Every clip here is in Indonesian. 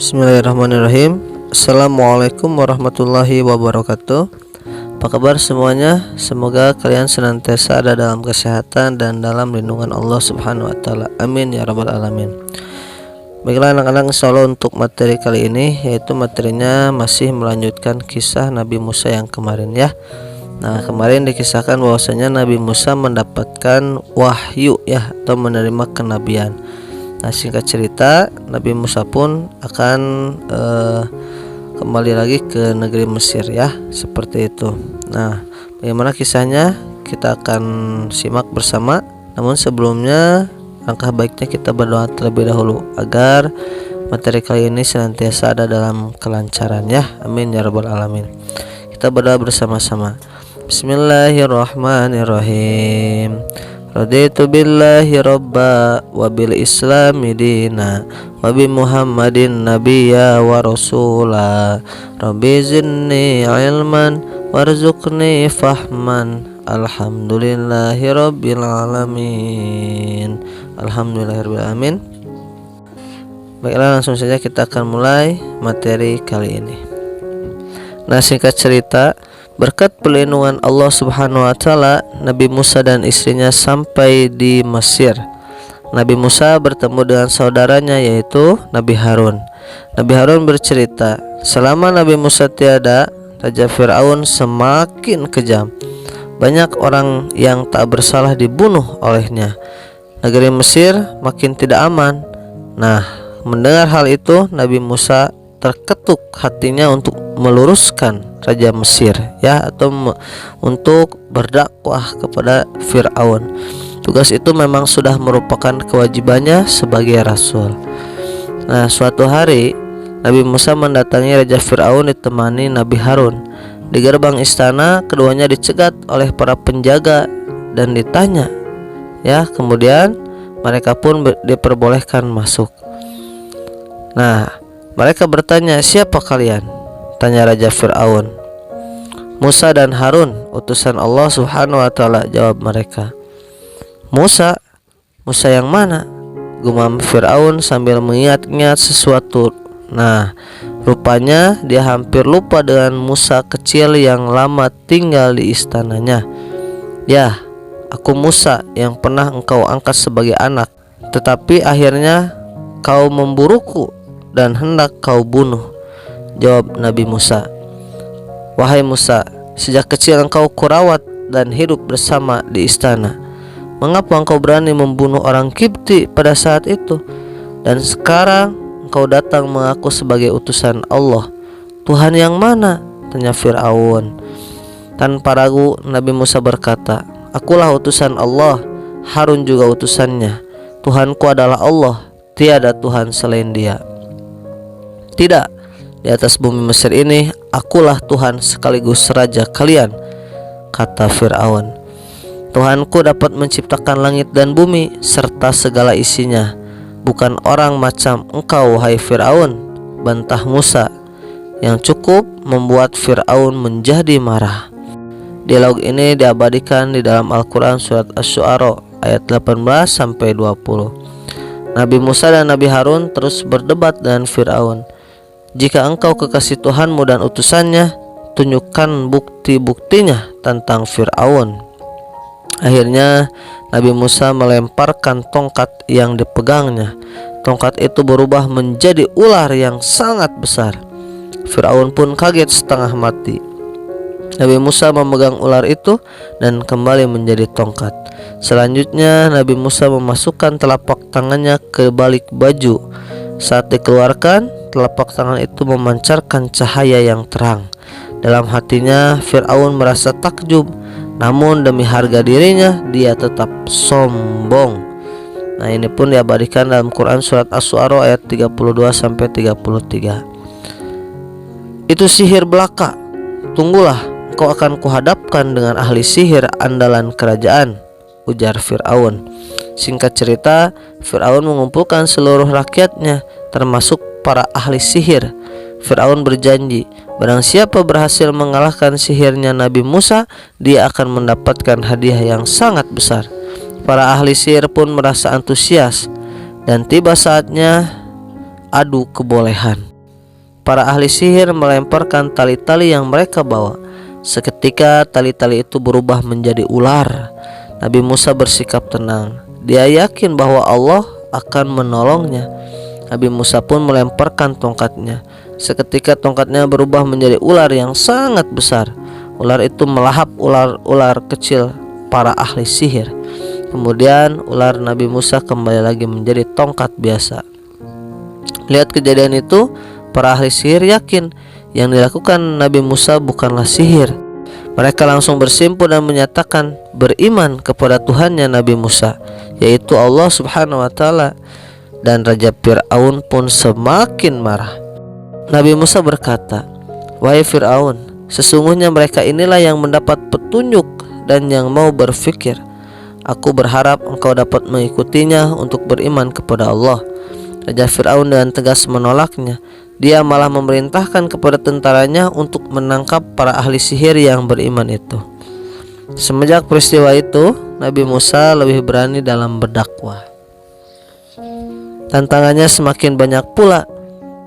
Bismillahirrahmanirrahim. Assalamualaikum warahmatullahi wabarakatuh. Apa kabar semuanya? Semoga kalian senantiasa ada dalam kesehatan dan dalam lindungan Allah Subhanahu wa taala. Amin ya rabbal alamin. Baiklah anak-anak, insyaallah untuk materi kali ini, yaitu materinya masih melanjutkan kisah Nabi Musa yang kemarin ya. Nah, kemarin dikisahkan bahwasanya Nabi Musa mendapatkan wahyu ya, atau menerima kenabian. Nah, singkat cerita, Nabi Musa pun akan kembali lagi ke negeri Mesir ya, seperti itu. Nah, bagaimana kisahnya kita akan simak bersama. Namun sebelumnya, langkah baiknya kita berdoa terlebih dahulu agar materi kali ini senantiasa ada dalam kelancaran ya. Amin ya rabbal alamin. Kita berdoa bersama-sama. Bismillahirrahmanirrahim. Raditu billahi robba wa bil islami dina wa bi muhammadin nabiyya wa rasula. Rabbi zidni ilman warzuqni fahman. Alhamdulillahi rabbil alamin. Alhamdulillahi rabbil alamin. Baiklah, langsung saja kita akan mulai materi kali ini. Nah, singkat cerita, berkat perlindungan Allah Subhanahu wa taala, Nabi Musa dan istrinya sampai di Mesir. Nabi Musa bertemu dengan saudaranya, yaitu Nabi Harun. Nabi Harun bercerita, selama Nabi Musa tiada, Raja Fir'aun semakin kejam. Banyak orang yang tak bersalah dibunuh olehnya. Negeri Mesir makin tidak aman. Nah, mendengar hal itu, Nabi Musa terketuk hatinya untuk meluruskan Raja Mesir ya, atau untuk berdakwah kepada Fir'aun. Tugas itu memang sudah merupakan kewajibannya sebagai rasul. Nah, suatu hari Nabi Musa mendatangi Raja Fir'aun ditemani Nabi Harun. Di gerbang istana, keduanya dicegat oleh para penjaga dan ditanya ya, kemudian mereka pun diperbolehkan masuk. Nah, mereka bertanya, siapa kalian? Tanya Raja Fir'aun. Musa dan Harun, utusan Allah Subhanahu wa taala, jawab mereka. Musa yang mana? Gumam Fir'aun sambil mengingat-ingat sesuatu. Nah, rupanya dia hampir lupa dengan Musa kecil yang lama tinggal di istananya. Ya, aku Musa yang pernah engkau angkat sebagai anak, tetapi akhirnya kau memburuku dan hendak kau bunuh. Jawab Nabi Musa, wahai Musa, sejak kecil engkau kurawat dan hidup bersama di istana. Mengapa engkau berani membunuh orang Kipti pada saat itu? Dan sekarang engkau datang mengaku sebagai utusan Allah. Tuhan yang mana? Tanya Fir'aun. Tanpa ragu Nabi Musa berkata, akulah utusan Allah, Harun juga utusannya. Tuhanku adalah Allah, tiada Tuhan selain Dia. Tidak, di atas bumi Mesir ini akulah Tuhan sekaligus raja kalian, kata Fir'aun. Tuhanku dapat menciptakan langit dan bumi serta segala isinya, bukan orang macam engkau, wahai Fir'aun, bantah Musa, yang cukup membuat Fir'aun menjadi marah. Dialog ini diabadikan di dalam Al-Quran surat Asy-Syu'ara ayat 18-20. Nabi Musa dan Nabi Harun terus berdebat dengan Fir'aun. Jika engkau kekasih Tuhanmu dan utusannya, tunjukkan bukti-buktinya tentang Fir'aun. Akhirnya Nabi Musa melemparkan tongkat yang dipegangnya. Tongkat itu berubah menjadi ular yang sangat besar. Fir'aun pun kaget setengah mati. Nabi Musa memegang ular itu dan kembali menjadi tongkat. Selanjutnya Nabi Musa memasukkan telapak tangannya ke balik baju. Saat dikeluarkan, telapak tangan itu memancarkan cahaya yang terang. Dalam hatinya Fir'aun merasa takjub, namun demi harga dirinya dia tetap sombong. Nah, ini pun diabadikan dalam Quran surat Asy-Syu'ara ayat 32-33. Itu sihir belaka. Tunggulah, engkau akan kuhadapkan dengan ahli sihir andalan kerajaan, ujar Fir'aun. Singkat cerita, Fir'aun mengumpulkan seluruh rakyatnya, termasuk para ahli sihir. Fir'aun berjanji, barang siapa berhasil mengalahkan sihirnya Nabi Musa, dia akan mendapatkan hadiah yang sangat besar. Para ahli sihir pun merasa antusias, dan tiba saatnya adu kebolehan. para ahli sihir melemparkan tali-tali yang mereka bawa. Seketika tali-tali itu berubah menjadi ular. Nabi Musa bersikap tenang. Dia yakin bahwa Allah akan menolongnya. Nabi Musa pun melemparkan tongkatnya. Seketika tongkatnya berubah menjadi ular yang sangat besar. Ular itu melahap ular-ular kecil para ahli sihir. Kemudian ular Nabi Musa kembali lagi menjadi tongkat biasa. Lihat kejadian itu, para ahli sihir yakin yang dilakukan Nabi Musa bukanlah sihir. Mereka langsung bersimpuh dan menyatakan beriman kepada Tuhannya Nabi Musa, yaitu Allah Subhanahu wa Ta'ala. Dan Raja Fir'aun pun semakin marah. Nabi Musa berkata, "Wahai Fir'aun, sesungguhnya mereka inilah yang mendapat petunjuk dan yang mau berfikir. Aku berharap engkau dapat mengikutinya untuk beriman kepada Allah." Raja Fir'aun dengan tegas menolaknya. Dia malah memerintahkan kepada tentaranya untuk menangkap para ahli sihir yang beriman itu. Semenjak peristiwa itu, Nabi Musa lebih berani dalam berdakwah. Tantangannya semakin banyak pula.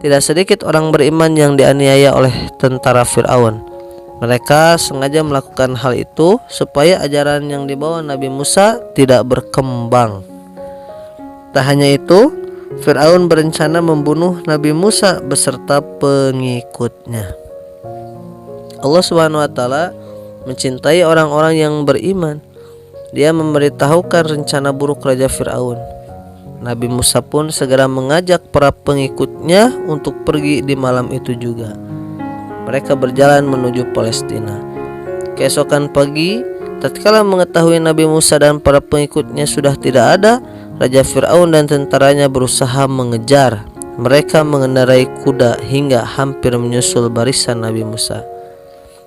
Tidak sedikit orang beriman yang dianiaya oleh tentara Fir'aun. Mereka sengaja melakukan hal itu supaya ajaran yang dibawa Nabi Musa tidak berkembang. Tak hanya itu, Fir'aun berencana membunuh Nabi Musa beserta pengikutnya. Allah Subhanahu wa Ta'ala mencintai orang-orang yang beriman. Dia memberitahukan rencana buruk Raja Fir'aun. Nabi Musa pun segera mengajak para pengikutnya untuk pergi di malam itu juga. Mereka berjalan menuju Palestina. Keesokan pagi, tatkala mengetahui Nabi Musa dan para pengikutnya sudah tidak ada, Raja Fir'aun dan tentaranya berusaha mengejar. Mereka mengendarai kuda hingga hampir menyusul barisan Nabi Musa.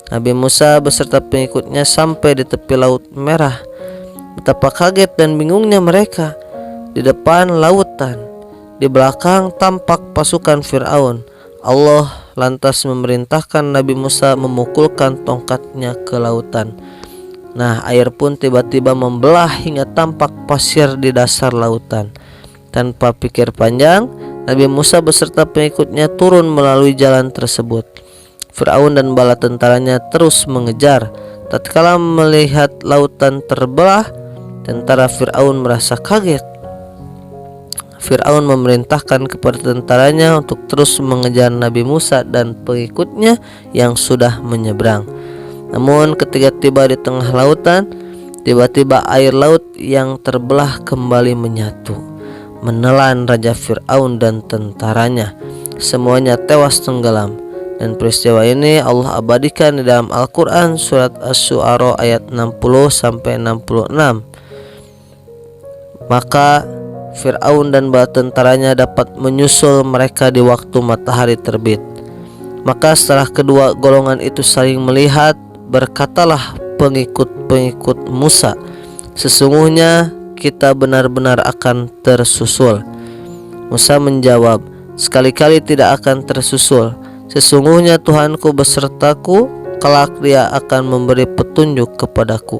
Nabi Musa beserta pengikutnya sampai di tepi Laut Merah. Betapa kaget dan bingungnya mereka. Di depan lautan, di belakang tampak pasukan Fir'aun. Allah lantas memerintahkan Nabi Musa memukulkan tongkatnya ke lautan. Nah, air pun tiba-tiba membelah hingga tampak pasir di dasar lautan. Tanpa pikir panjang, Nabi Musa beserta pengikutnya turun melalui jalan tersebut. Fir'aun dan bala tentaranya terus mengejar. Tatkala melihat lautan terbelah, tentara Fir'aun merasa kaget. Fir'aun memerintahkan kepada tentaranya untuk terus mengejar Nabi Musa dan pengikutnya yang sudah menyeberang. Namun ketika tiba di tengah lautan, tiba-tiba air laut yang terbelah kembali menyatu, menelan Raja Fir'aun dan tentaranya. Semuanya tewas tenggelam. Dan peristiwa ini Allah abadikan di dalam Al-Quran surat Asy-Syu'ara ayat 60-66. Maka Fir'aun dan bala tentaranya dapat menyusul mereka di waktu matahari terbit. Maka setelah kedua golongan itu saling melihat, berkatalah pengikut-pengikut Musa, "Sesungguhnya kita benar-benar akan tersusul." Musa menjawab, "Sekali-kali tidak akan tersusul. Sesungguhnya Tuhanku besertaku, kelak Dia akan memberi petunjuk kepadaku."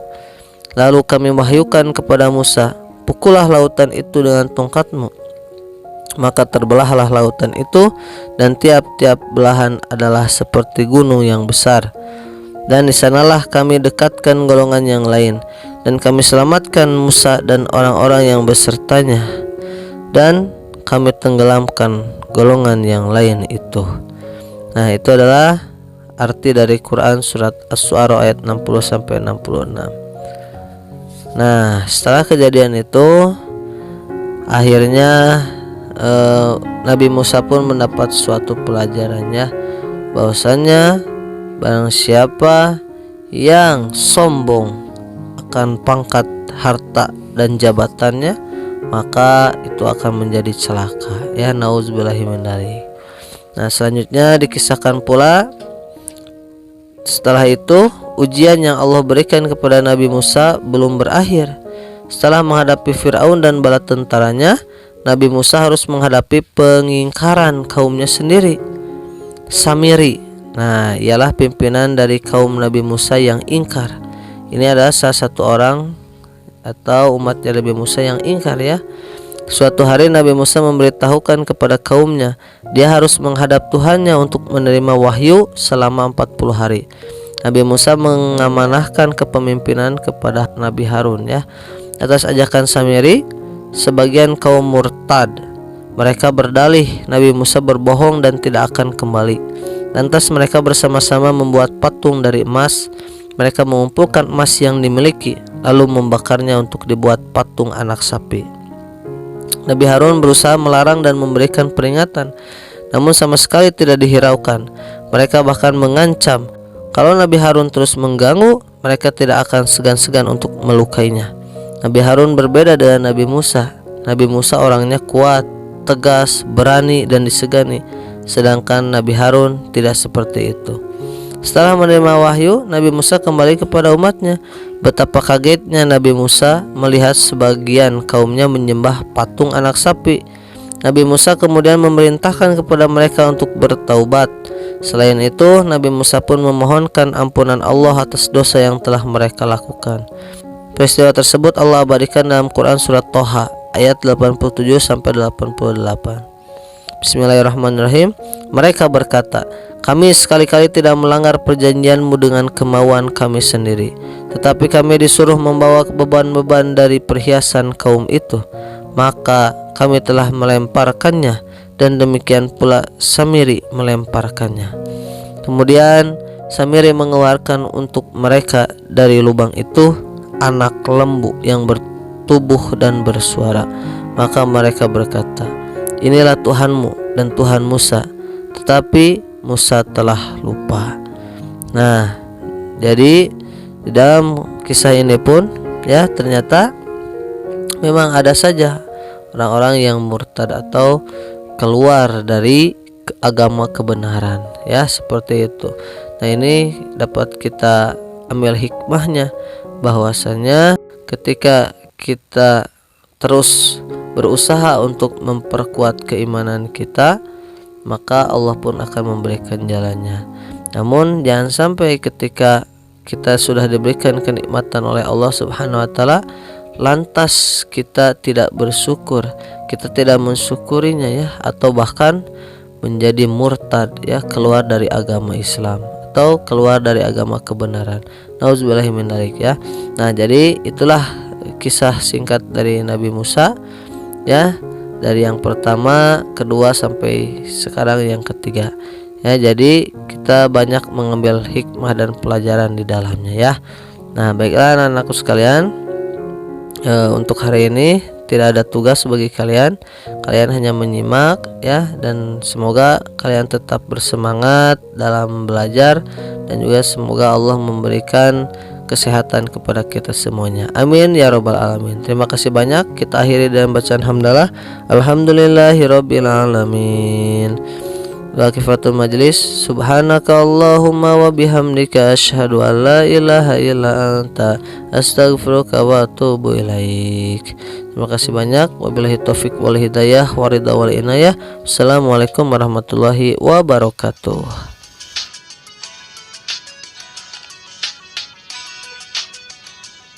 Lalu kami wahyukan kepada Musa, "Pukullah lautan itu dengan tongkatmu." Maka terbelahlah lautan itu, dan tiap-tiap belahan adalah seperti gunung yang besar. Dan di sanalah kami dekatkan golongan yang lain, dan kami selamatkan Musa dan orang-orang yang besertanya, dan kami tenggelamkan golongan yang lain itu. Nah, itu adalah arti dari Quran surat Asy-Syu'ara ayat 60-66. Nah, setelah kejadian itu, akhirnya Nabi Musa pun mendapat suatu pelajarannya, bahwasannya barang siapa yang sombong akan pangkat, harta dan jabatannya, maka itu akan menjadi celaka. Ya, nauzubillahi min dzalik. Nah, selanjutnya dikisahkan pula setelah itu ujian yang Allah berikan kepada Nabi Musa belum berakhir. Setelah menghadapi Fir'aun dan bala tentaranya, Nabi Musa harus menghadapi pengingkaran kaumnya sendiri, Samiri. Nah, ialah pimpinan dari kaum Nabi Musa yang ingkar. Ini adalah salah satu orang atau umatnya Nabi Musa yang ingkar, ya. Suatu hari Nabi Musa memberitahukan kepada kaumnya, dia harus menghadap Tuhannya untuk menerima wahyu selama 40 hari. Nabi Musa mengamanahkan kepemimpinan kepada Nabi Harun ya. Atas ajakan Samiri, sebagian kaum murtad. Mereka berdalih Nabi Musa berbohong dan tidak akan kembali. Lantas mereka bersama-sama membuat patung dari emas. Mereka mengumpulkan emas yang dimiliki lalu membakarnya untuk dibuat patung anak sapi. Nabi Harun berusaha melarang dan memberikan peringatan, namun sama sekali tidak dihiraukan. Mereka bahkan mengancam, kalau Nabi Harun terus mengganggu, mereka tidak akan segan-segan untuk melukainya. Nabi Harun berbeda dengan Nabi Musa. Nabi Musa orangnya kuat, tegas, berani dan disegani, sedangkan Nabi Harun tidak seperti itu. Setelah menerima wahyu, Nabi Musa kembali kepada umatnya. Betapa kagetnya Nabi Musa melihat sebagian kaumnya menyembah patung anak sapi. Nabi Musa kemudian memerintahkan kepada mereka untuk bertaubat. Selain itu, Nabi Musa pun memohonkan ampunan Allah atas dosa yang telah mereka lakukan. Peristiwa tersebut Allah abadikan dalam Quran surat Toha ayat 87-88. Bismillahirrahmanirrahim. Mereka berkata, kami sekali-kali tidak melanggar perjanjianmu dengan kemauan kami sendiri, tetapi kami disuruh membawa beban-beban dari perhiasan kaum itu, maka kami telah melemparkannya, dan demikian pula Samiri melemparkannya. Kemudian Samiri mengeluarkan untuk mereka dari lubang itu anak lembu yang bertubuh dan bersuara. Maka mereka berkata, inilah Tuhanmu dan Tuhan Musa, tetapi Musa telah lupa. Nah, jadi di dalam kisah ini pun ya ternyata memang ada saja orang-orang yang murtad atau keluar dari agama kebenaran ya, seperti itu. Nah, ini dapat kita ambil hikmahnya, bahwasanya ketika kita terus berusaha untuk memperkuat keimanan kita, maka Allah pun akan memberikan jalannya. Namun jangan sampai ketika kita sudah diberikan kenikmatan oleh Allah Subhanahu wa taala, lantas kita tidak bersyukur, kita tidak mensyukurinya ya, atau bahkan menjadi murtad ya, keluar dari agama Islam atau keluar dari agama kebenaran. Nauzubillahi min dzalik ya. Nah, jadi itulah kisah singkat dari Nabi Musa ya, dari yang pertama, kedua sampai sekarang yang ketiga ya. Jadi kita banyak mengambil hikmah dan pelajaran di dalamnya ya. Nah, baiklah anak-anakku sekalian, untuk hari ini tidak ada tugas bagi kalian. Kalian hanya menyimak ya, dan semoga kalian tetap bersemangat dalam belajar, dan juga semoga Allah memberikan kesehatan kepada kita semuanya. Amin ya robbal alamin. Terima kasih banyak. Kita akhiri dengan bacaan hamdalah. Alhamdulillahirabbil alamin. Waqifatul majlis. Subhanaka Allahumma wa bihamdika asyhadu an la ilaha illa anta astaghfiruka wa atubu ilaik. Terima kasih banyak. Wabillahi taufik wal hidayah wa ridha wal inayah. Assalamualaikum warahmatullahi wabarakatuh.